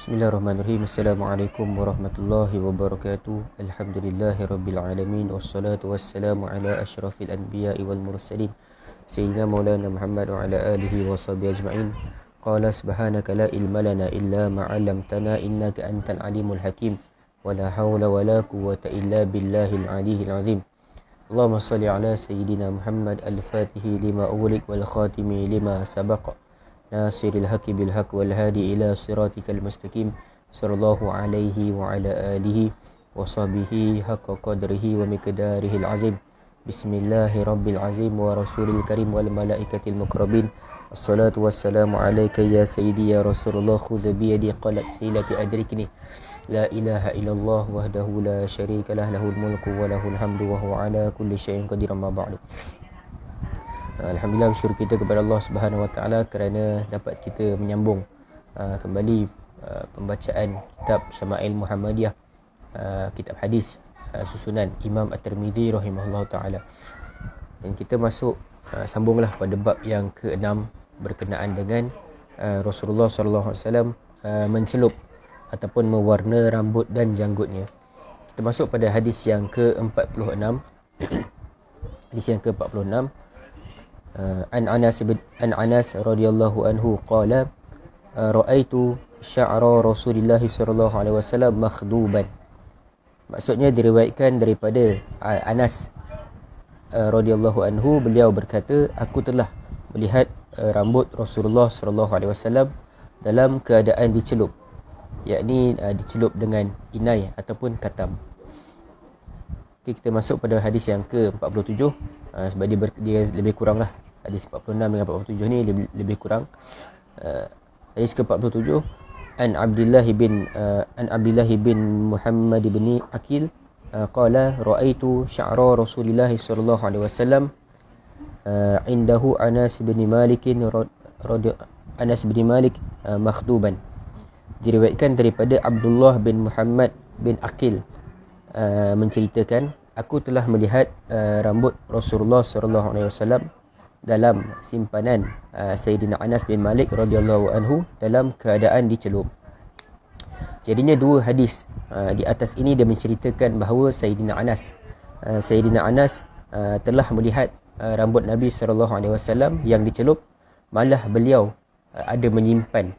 Bismillahirrahmanirrahim. Assalamualaikum warahmatullahi wabarakatuh. Alhamdulillahirabbil alamin wassalatu wassalamu ala asyrafil anbiya'i wal mursalin sayyidina maulana Muhammad wa ala alihi wa sahbihi ajma'in. Qala subhanaka la ilma lana illa ma 'allamtana innaka antal alimul hakim. Wa la haula wa la quwwata illa billahil aliyyil azim. Allahumma shalli ala sayyidina Muhammad al-fatihi lima ughliq wal khatimi lima sabaqa nasiril haqqi bil haqq wal hadi ila siratikal mustaqim sallallahu alaihi wa ala alihi wa sahbihi haqqa qadrihi wa miqdarihil azim. Bismillahirabbil azim wa rasulil karim wal malaikatil muqrabin. Assalatu wassalamu alayka ya sayyidi ya Rasulullah, khudh bi yadi qalat silati adrikni. La ilaha illallah wahdahu la syarika lah, lahul mulku wa lahul hamdu wa huwa ala kulli syai'in qadir. Amma ba'du. Alhamdulillah, bersyukur kita kepada Allah Subhanahu Wa Taala kerana dapat kita menyambung kembali pembacaan kitab Syama'il Muhammadiyah, kitab hadis susunan Imam At-Tirmidzi rahimahullah taala. Dan kita masuk sambunglah pada bab yang ke-6 berkenaan dengan Rasulullah sallallahu alaihi wasallam mencelup ataupun mewarna rambut dan janggutnya. Kita masuk pada hadis yang ke-46. Hadis yang ke-46. An Anas radhiyallahu anhu qala ra'aitu sya'ra Rasulillah sallallahu alaihi wasallam makhduban. Maksudnya diriwayatkan daripada Anas radhiyallahu anhu, beliau berkata, aku telah melihat rambut Rasulullah sallallahu alaihi wasallam dalam keadaan dicelup, yakni dicelup dengan inai ataupun katam. Okay, kita masuk pada hadis yang ke-47, sebab dia lebih kurang lah. Hadis 46 dengan 47 ni lebih kurang. Hadis ke-47, An Abdullah bin Muhammad bin Aqil qala ra'aitu sya'ra Rasulillah sallallahu alaihi wasallam indahu Anas bin Malik makhduban. Diriwayatkan daripada Abdullah bin Muhammad bin Aqil menceritakan, aku telah melihat rambut Rasulullah sallallahu alaihi wasallam dalam simpanan Sayyidina Anas bin Malik radhiyallahu anhu dalam keadaan dicelup. Jadinya dua hadis di atas ini dia menceritakan bahawa Sayyidina Anas telah melihat rambut Nabi sallallahu alaihi wasallam yang dicelup, malah beliau ada menyimpan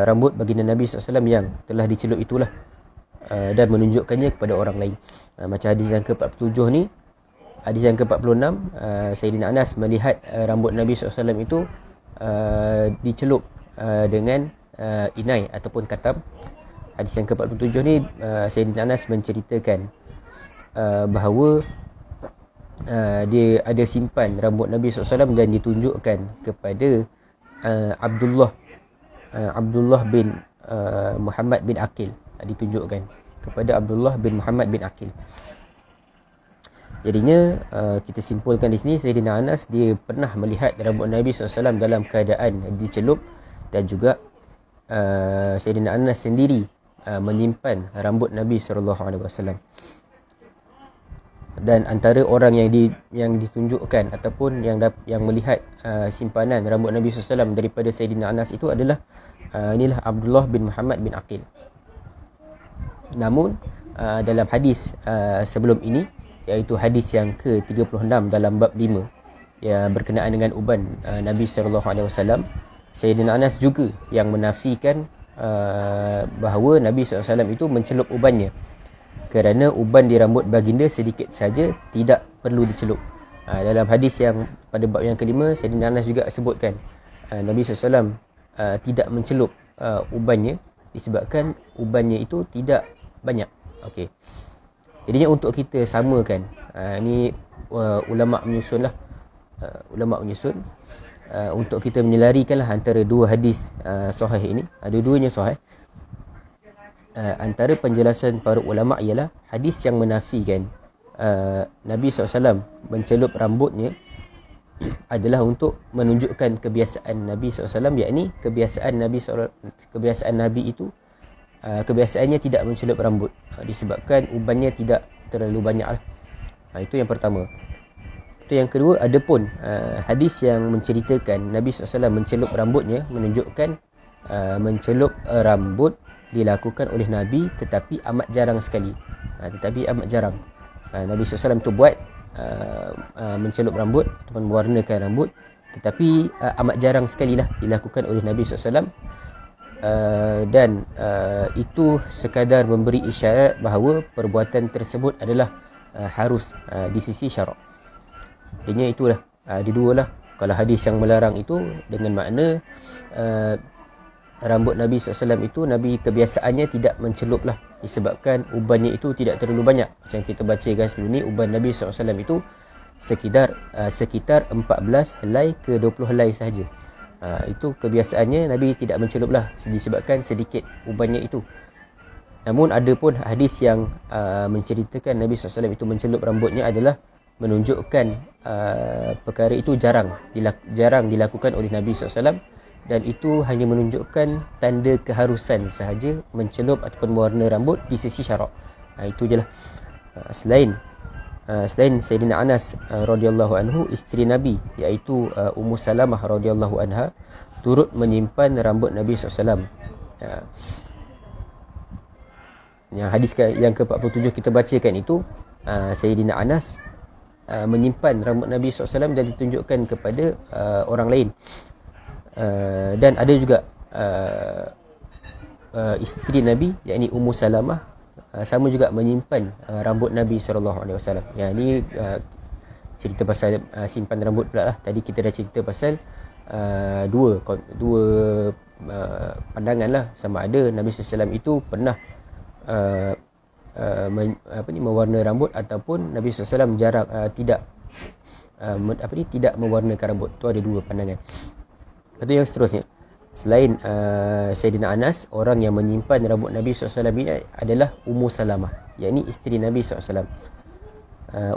rambut baginda Nabi sallallahu alaihi wasallam yang telah dicelup itulah, dan menunjukkannya kepada orang lain. Macam hadis yang ke-47 ni, hadis yang ke-46, Sayyidina Anas melihat rambut Nabi SAW itu dicelup dengan inai ataupun katam. Hadis yang ke-47 ni, Sayyidina Anas menceritakan bahawa dia ada simpan rambut Nabi SAW dan ditunjukkan kepada Abdullah bin Muhammad bin Aqil. Ditunjukkan kepada Abdullah bin Muhammad bin Aqil. Jadinya kita simpulkan di sini, Sayyidina Anas dia pernah melihat rambut Nabi SAW dalam keadaan dicelup, dan juga Sayyidina Anas sendiri menyimpan rambut Nabi SAW. Dan antara orang yang ditunjukkan ataupun yang melihat simpanan rambut Nabi SAW daripada Sayyidina Anas itu adalah inilah Abdullah bin Muhammad bin Aqil. Namun dalam hadis sebelum ini, iaitu hadis yang ke-36 dalam bab 5 yang berkenaan dengan uban Nabi SAW, Sayyidina Anas juga yang menafikan bahawa Nabi SAW itu mencelup ubannya, kerana uban di rambut baginda sedikit saja, tidak perlu dicelup. Dalam hadis yang pada bab yang kelima, Sayyidina Anas juga sebutkan Nabi SAW tidak mencelup ubannya disebabkan ubannya itu tidak banyak. Okey. Jadinya untuk kita samakan, ni ulama' menyusun untuk kita menyelarikanlah antara dua hadis sahih ini. Dua-duanya sahih. Antara penjelasan para ulama' ialah hadis yang menafikan Nabi SAW mencelup rambutnya adalah untuk menunjukkan kebiasaan Nabi SAW, yakni kebiasaan Nabi itu kebiasaannya tidak mencelup rambut, disebabkan ubannya tidak terlalu banyak lah. Itu yang pertama. Itu yang kedua, adapun hadis yang menceritakan Nabi SAW mencelup rambutnya menunjukkan mencelup rambut dilakukan oleh Nabi, tetapi amat jarang sekali. Nabi SAW tu buat mencelup rambut ataupun mewarnakan rambut, tetapi amat jarang sekali lah dilakukan oleh Nabi SAW. Dan itu sekadar memberi isyarat bahawa perbuatan tersebut adalah harus di sisi syarak. Artinya itulah, ada dua lah. Kalau hadis yang melarang itu dengan makna rambut Nabi SAW itu Nabi kebiasaannya tidak mencelup lah, disebabkan ubannya itu tidak terlalu banyak. Macam kita bacakan sebelum ni, uban Nabi SAW itu sekitar 14 helai ke 20 helai sahaja. Itu kebiasaannya, Nabi tidak mencelup lah, disebabkan sedikit ubannya itu. Namun ada pun hadis yang menceritakan Nabi SAW itu mencelup rambutnya adalah menunjukkan perkara itu jarang dilakukan oleh Nabi SAW, dan itu hanya menunjukkan tanda keharusan sahaja mencelup ataupun mewarna rambut di sisi syarak. Itu je lah. Selain Sayyidina Anas radhiyallahu anhu, isteri Nabi iaitu Ummu Salamah radhiyallahu anha turut menyimpan rambut Nabi SAW. Yang hadis yang ke-47 kita bacakan itu, Sayyidina Anas menyimpan rambut Nabi SAW dan ditunjukkan kepada orang lain. Dan ada juga isteri Nabi, yakni Ummu Salamah, sama juga menyimpan rambut Nabi SAW. Yang ini cerita pasal simpan rambut pula lah. Tadi kita dah cerita pasal dua pandangan lah, sama ada Nabi SAW itu pernah mewarna rambut, ataupun Nabi SAW jarang tidak mewarnakan rambut. Tu ada dua pandangan. Itu yang seterusnya, selain Sayyidina Anas, orang yang menyimpan rambut Nabi SAW ini adalah Ummu Salamah, yakni isteri Nabi SAW.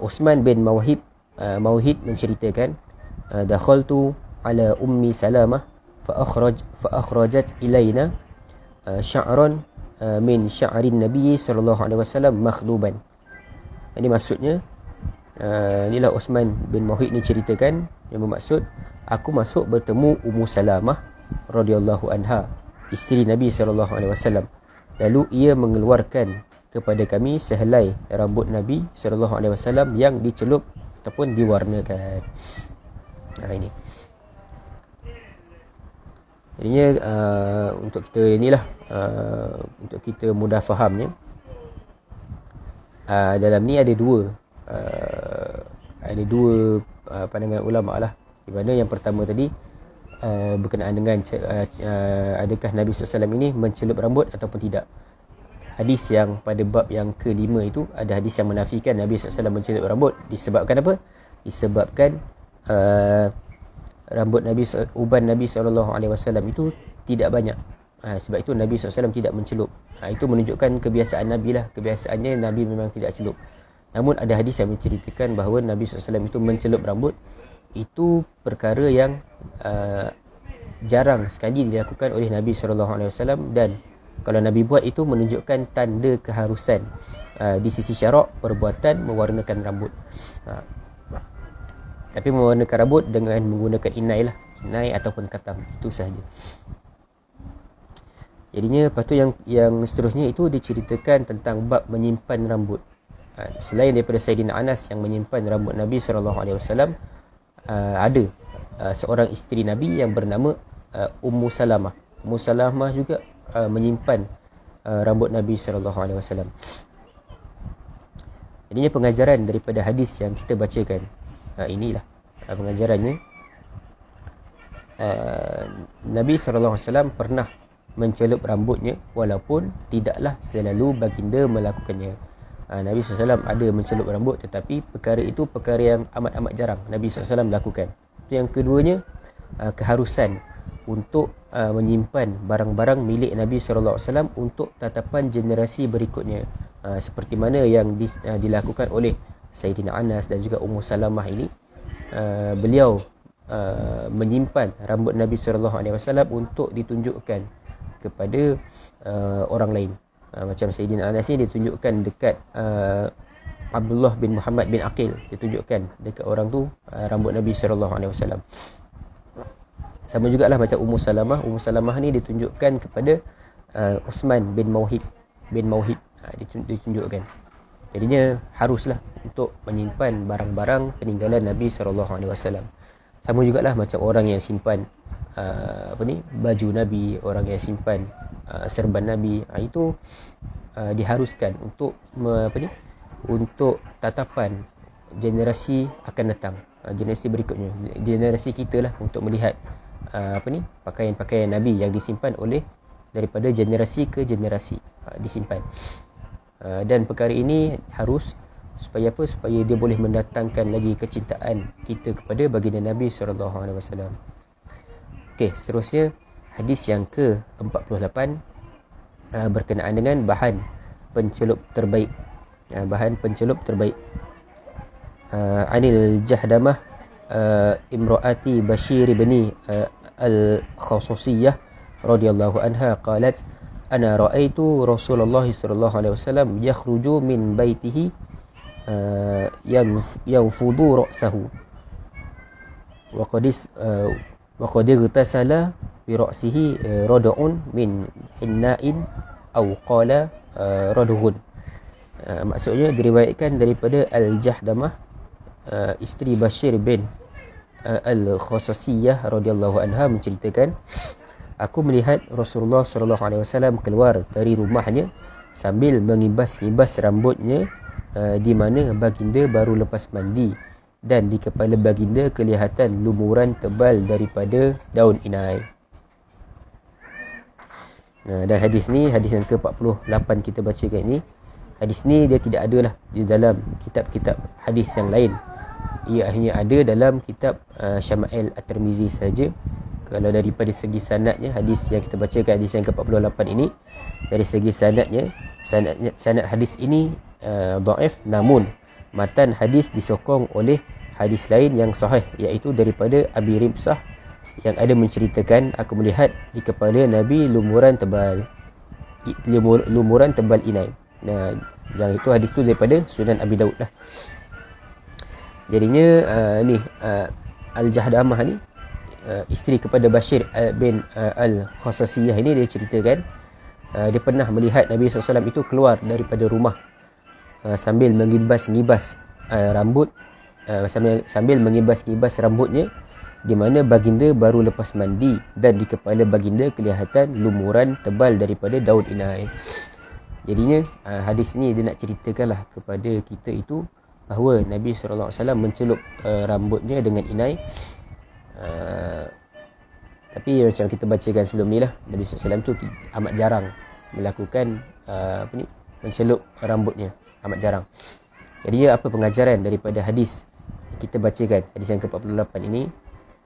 Uthman bin Mawhid menceritakan, dakhaltu ala Ummi Salamah fa akhrajat ilaina sya'ran min sya'rin Nabi sallallahu alaihi wasallam makhluban. Ini maksudnya, inilah Uthman bin Mawhid ni ceritakan, yang bermaksud, aku masuk bertemu Ummu Salamah radhiyallahu anha, isteri Nabi sallallahu alaihi wasallam. Lalu ia mengeluarkan kepada kami sehelai rambut Nabi sallallahu alaihi wasallam yang dicelup ataupun diwarnakan. Ini. Jadinya untuk kita inilah, untuk kita mudah fahamnya, dalam ni ada dua pandangan ulama lah. Di mana yang pertama tadi berkenaan dengan adakah Nabi SAW ini mencelup rambut ataupun tidak. Hadis yang pada bab yang kelima itu, ada hadis yang menafikan Nabi SAW mencelup rambut. Disebabkan apa? Disebabkan rambut Nabi, uban Nabi SAW itu tidak banyak. Sebab itu Nabi SAW tidak mencelup. Itu menunjukkan kebiasaan Nabi lah. Kebiasaannya Nabi memang tidak celup. Namun ada hadis yang menceritakan bahawa Nabi SAW itu mencelup rambut. Itu perkara yang jarang sekali dilakukan oleh Nabi SAW, dan kalau Nabi buat itu menunjukkan tanda keharusan di sisi syarak perbuatan mewarnakan rambut. Tapi mewarnakan rambut dengan menggunakan inai ataupun katam, itu sahaja. Jadinya lepas tu yang seterusnya itu diceritakan tentang bab menyimpan rambut. Selain daripada Sayyidina Anas yang menyimpan rambut Nabi SAW, ada seorang isteri Nabi yang bernama Ummu Salamah. Ummu Salamah juga menyimpan rambut Nabi SAW. Jadinya pengajaran daripada hadis yang kita bacakan, inilah pengajarannya. Nabi SAW pernah mencelup rambutnya, walaupun tidaklah selalu baginda melakukannya. Nabi SAW ada mencelup rambut, tetapi perkara itu perkara yang amat-amat jarang Nabi SAW lakukan. Yang keduanya, keharusan untuk menyimpan barang-barang milik Nabi SAW untuk tatapan generasi berikutnya, seperti mana yang dilakukan oleh Sayyidina Anas dan juga Ummu Salamah ini. Beliau menyimpan rambut Nabi SAW untuk ditunjukkan kepada orang lain. Macam Sayyidina Anas ni ditunjukkan dekat Abdullah bin Muhammad bin Aqil, ditunjukkan dekat orang tu rambut Nabi SAW. Sama jugalah macam Ummu Salamah. Ummu Salamah ni ditunjukkan kepada Uthman bin Mauhid ditunjukkan. Jadinya haruslah untuk menyimpan barang-barang peninggalan Nabi SAW. Sama jugalah macam orang yang simpan baju Nabi, orang yang simpan serban Nabi, itu diharuskan untuk untuk tatapan generasi akan datang, generasi berikutnya, generasi kita lah, untuk melihat pakaian-pakaian Nabi yang disimpan oleh daripada generasi ke generasi disimpan. Dan perkara ini harus supaya apa? Supaya dia boleh mendatangkan lagi kecintaan kita kepada baginda Nabi SAW. Okey, seterusnya hadis yang ke-48 berkenaan dengan bahan pencelup terbaik. Anil Jahdamah imraati Bashir bin al-Khasasiyah radhiyallahu anha qalat ana ra'aitu Rasulullah sallallahu alaihi wasallam yakhruju min baitihi yanfudu ra'sahu wa qad igtasala bi ra'sihi rad'un min hinna'in aw qala radghun. Maksudnya diriwayatkan daripada Al-Jahdamah, isteri Bashir bin Al-Khasasiyah radhiyallahu anha menceritakan, aku melihat Rasulullah sallallahu alaihi wasallam keluar dari rumahnya sambil mengibas-ngibas rambutnya, di mana baginda baru lepas mandi, dan di kepala baginda kelihatan lumuran tebal daripada daun inai. Dan hadis ni, hadis yang ke-48 kita bacakan ni, hadis ni dia tidak ada lah di dalam kitab-kitab hadis yang lain. Ia hanya ada dalam kitab Syama'il At-Tirmizi saja. Kalau daripada segi sanadnya, hadis yang kita bacakan, hadis yang ke-48 ini, dari segi sanad hadis ini dhaif, namun matan hadis disokong oleh hadis lain yang sahih, iaitu daripada Abi Ribsah yang ada menceritakan, aku melihat di kepala Nabi lumuran tebal inai. Yang itu hadis tu daripada Sunan Abi Daud lah. Jadinya Al-Jahdamah ni, isteri kepada Bashir bin Al-Khasasiyah ini, dia ceritakan dia pernah melihat Nabi SAW itu keluar daripada rumah sambil mengibas-ngibas rambut, sambil mengibas-ngibas rambutnya, di mana baginda baru lepas mandi, dan di kepala baginda kelihatan lumuran tebal daripada daun inai. Jadinya hadis ni dia nak ceritakanlah kepada kita itu bahawa Nabi SAW mencelup rambutnya dengan inai. Tapi macam kita bacakan sebelum ni lah, Nabi SAW tu amat jarang melakukan mencelup rambutnya, amat jarang. Jadi apa pengajaran daripada hadis kita bacakan, hadis yang ke-48 ini?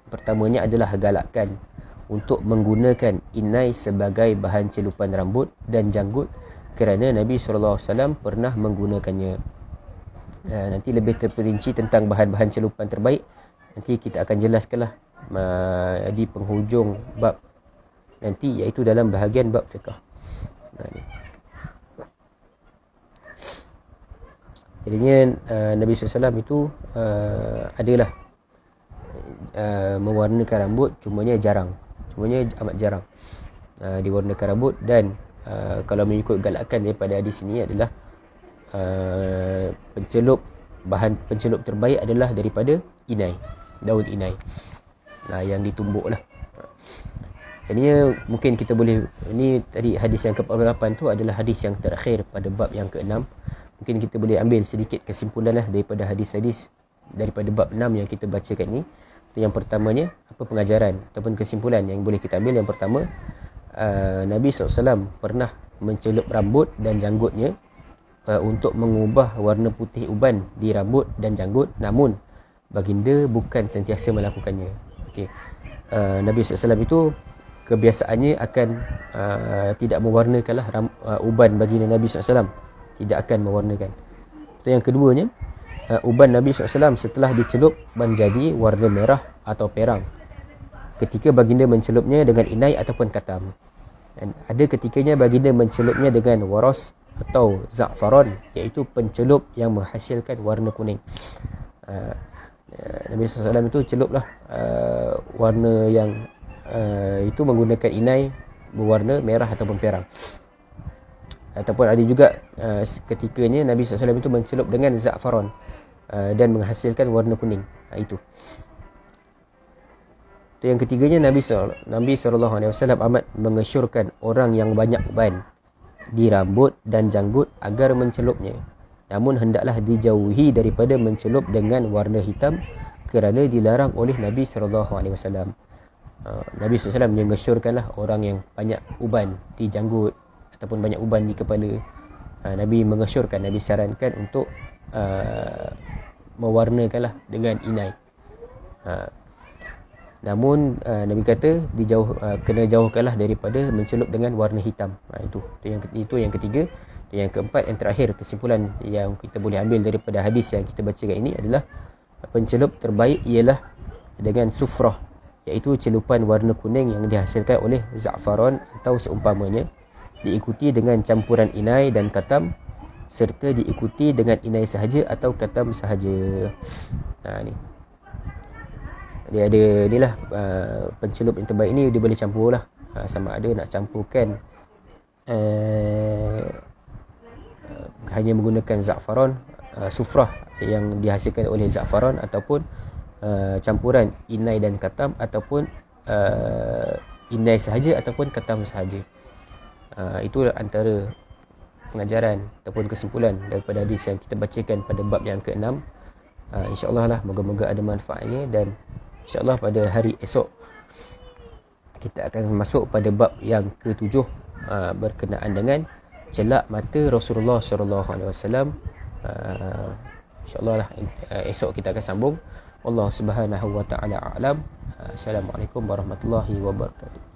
Pertamanya adalah galakan untuk menggunakan inai sebagai bahan celupan rambut dan janggut, kerana Nabi SAW pernah menggunakannya. Nanti lebih terperinci tentang bahan-bahan celupan terbaik, nanti kita akan jelaskanlah di penghujung bab nanti, iaitu dalam bahagian bab fiqh. Jadinya Nabi SAW itu adalah mewarnakan rambut, cumanya amat jarang diwarnakan rambut. Dan kalau mengikut galakan daripada hadis ini adalah bahan pencelup terbaik adalah daripada inai, daun inai yang ditumbuk lah. Jadinya mungkin kita boleh, ini tadi hadis yang ke-48 tu adalah hadis yang terakhir pada bab yang ke-6. Mungkin kita boleh ambil sedikit kesimpulan lah daripada hadis-hadis daripada bab 6 yang kita bacakan ni. Yang pertamanya, apa pengajaran ataupun kesimpulan yang boleh kita ambil? Yang pertama, Nabi SAW pernah mencelup rambut dan janggutnya untuk mengubah warna putih uban di rambut dan janggut, namun baginda bukan sentiasa melakukannya. Nabi SAW itu kebiasaannya akan tidak mewarnakanlah uban baginda Nabi SAW, tidak akan mewarnakan. Yang keduanya, uban Nabi SAW setelah dicelup menjadi warna merah atau perang ketika baginda mencelupnya dengan inai ataupun katam. Dan ada ketikanya baginda mencelupnya dengan waras atau za'faran, iaitu pencelup yang menghasilkan warna kuning. Nabi SAW itu celuplah warna yang itu menggunakan inai berwarna merah ataupun perang. Ataupun ada juga ketikanya Nabi SAW itu mencelup dengan za'faron dan menghasilkan warna kuning. Itu yang ketiganya, Nabi SAW amat mengesyorkan orang yang banyak uban di rambut dan janggut agar mencelupnya. Namun hendaklah dijauhi daripada mencelup dengan warna hitam kerana dilarang oleh Nabi SAW. Nabi SAW mengesyorkanlah orang yang banyak uban di janggut ataupun banyak uban di kepala. Nabi mengesyorkan, Nabi sarankan untuk mewarnakanlah dengan inai. Namun Nabi kata kena jauhkanlah daripada mencelup dengan warna hitam. Itu yang ketiga. Yang keempat, yang terakhir, kesimpulan yang kita boleh ambil daripada hadis yang kita baca ini adalah pencelup terbaik ialah dengan sufrah, iaitu celupan warna kuning yang dihasilkan oleh za'faron atau seumpamanya, diikuti dengan campuran inai dan katam, serta diikuti dengan inai sahaja atau katam sahaja. Ni dia ada inilah pencelup yang terbaik ni dia boleh campur lah, sama ada nak campurkan hanya menggunakan za'faron, sufrah yang dihasilkan oleh za'faron, ataupun campuran inai dan katam, ataupun inai sahaja ataupun katam sahaja. Itu antara pengajaran ataupun kesimpulan daripada hadis yang kita bacakan pada bab yang ke-6. InsyaAllah lah, moga-moga ada manfaatnya, dan InsyaAllah pada hari esok kita akan masuk pada bab yang ke-7 berkenaan dengan celak mata Rasulullah SAW. InsyaAllah lah esok kita akan sambung. Allah Subhanahu wa ta'ala a'lam. Assalamualaikum warahmatullahi wabarakatuh.